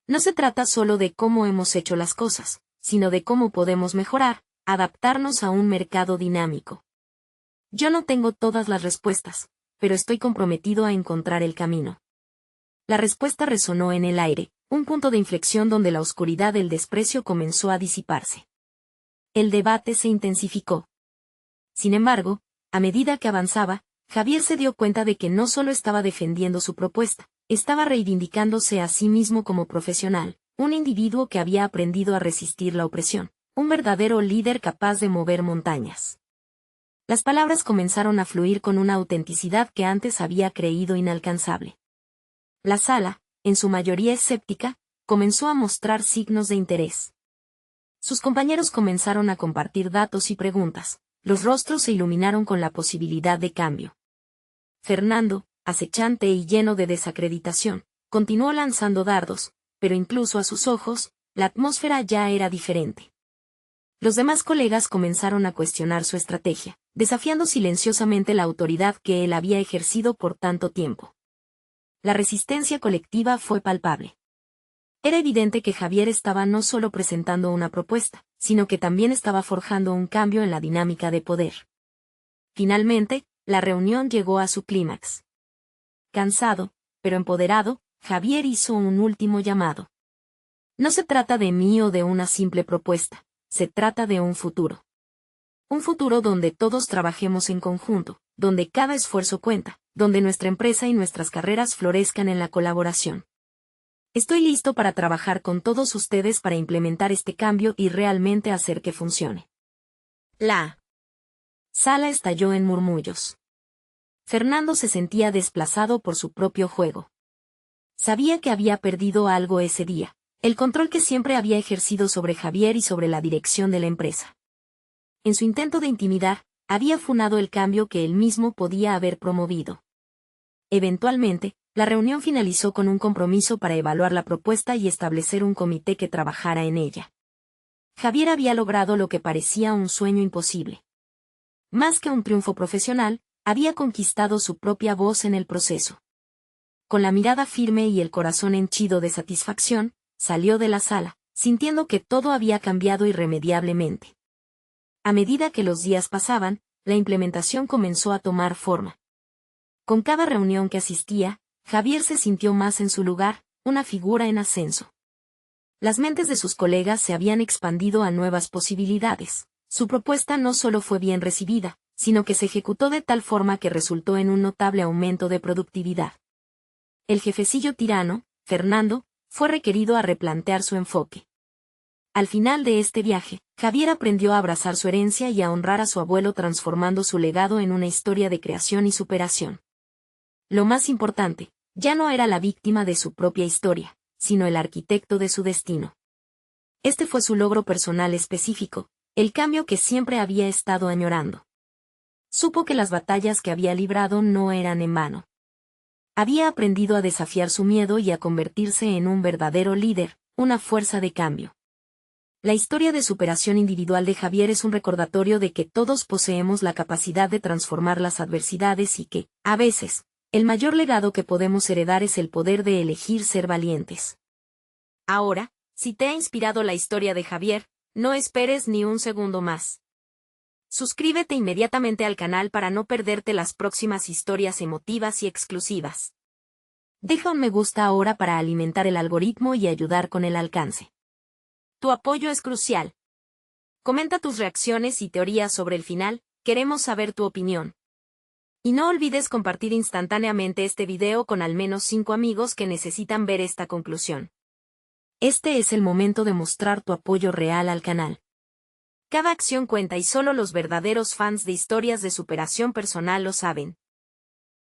No se trata solo de cómo hemos hecho las cosas, sino de cómo podemos mejorar, adaptarnos a un mercado dinámico. Yo no tengo todas las respuestas, pero estoy comprometido a encontrar el camino. La respuesta resonó en el aire, un punto de inflexión donde la oscuridad del desprecio comenzó a disiparse. El debate se intensificó. Sin embargo, a medida que avanzaba, Javier se dio cuenta de que no solo estaba defendiendo su propuesta, estaba reivindicándose a sí mismo como profesional, un individuo que había aprendido a resistir la opresión, un verdadero líder capaz de mover montañas. Las palabras comenzaron a fluir con una autenticidad que antes había creído inalcanzable. La sala, en su mayoría escéptica, comenzó a mostrar signos de interés. Sus compañeros comenzaron a compartir datos y preguntas, los rostros se iluminaron con la posibilidad de cambio. Fernando, acechante y lleno de desacreditación, continuó lanzando dardos, pero incluso a sus ojos, la atmósfera ya era diferente. Los demás colegas comenzaron a cuestionar su estrategia, desafiando silenciosamente la autoridad que él había ejercido por tanto tiempo. La resistencia colectiva fue palpable. Era evidente que Javier estaba no solo presentando una propuesta, sino que también estaba forjando un cambio en la dinámica de poder. Finalmente, la reunión llegó a su clímax. Cansado, pero empoderado, Javier hizo un último llamado. No se trata de mí o de una simple propuesta, se trata de un futuro. Un futuro donde todos trabajemos en conjunto, donde cada esfuerzo cuenta, donde nuestra empresa y nuestras carreras florezcan en la colaboración. Estoy listo para trabajar con todos ustedes para implementar este cambio y realmente hacer que funcione. La sala estalló en murmullos. Fernando se sentía desplazado por su propio juego. Sabía que había perdido algo ese día, el control que siempre había ejercido sobre Javier y sobre la dirección de la empresa. En su intento de intimidar, había funado el cambio que él mismo podía haber promovido. Eventualmente, la reunión finalizó con un compromiso para evaluar la propuesta y establecer un comité que trabajara en ella. Javier había logrado lo que parecía un sueño imposible. Más que un triunfo profesional, había conquistado su propia voz en el proceso. Con la mirada firme y el corazón henchido de satisfacción, salió de la sala, sintiendo que todo había cambiado irremediablemente. A medida que los días pasaban, la implementación comenzó a tomar forma. Con cada reunión que asistía, Javier se sintió más en su lugar, una figura en ascenso. Las mentes de sus colegas se habían expandido a nuevas posibilidades. Su propuesta no solo fue bien recibida, sino que se ejecutó de tal forma que resultó en un notable aumento de productividad. El jefecillo tirano, Fernando, fue requerido a replantear su enfoque. Al final de este viaje, Javier aprendió a abrazar su herencia y a honrar a su abuelo transformando su legado en una historia de creación y superación. Lo más importante, ya no era la víctima de su propia historia, sino el arquitecto de su destino. Este fue su logro personal específico, el cambio que siempre había estado añorando. Supo que las batallas que había librado no eran en vano. Había aprendido a desafiar su miedo y a convertirse en un verdadero líder, una fuerza de cambio. La historia de superación individual de Javier es un recordatorio de que todos poseemos la capacidad de transformar las adversidades y que, a veces, el mayor legado que podemos heredar es el poder de elegir ser valientes. Ahora, Si te ha inspirado la historia de Javier, no esperes ni un segundo más. Suscríbete inmediatamente al canal para no perderte las próximas historias emotivas y exclusivas. Deja un me gusta ahora para alimentar el algoritmo y ayudar con el alcance. Tu apoyo es crucial. Comenta tus reacciones y teorías sobre el final, queremos saber tu opinión. Y no olvides compartir instantáneamente este video con al menos 5 amigos que necesitan ver esta conclusión. Este es el momento de mostrar tu apoyo real al canal. Cada acción cuenta y solo los verdaderos fans de historias de superación personal lo saben.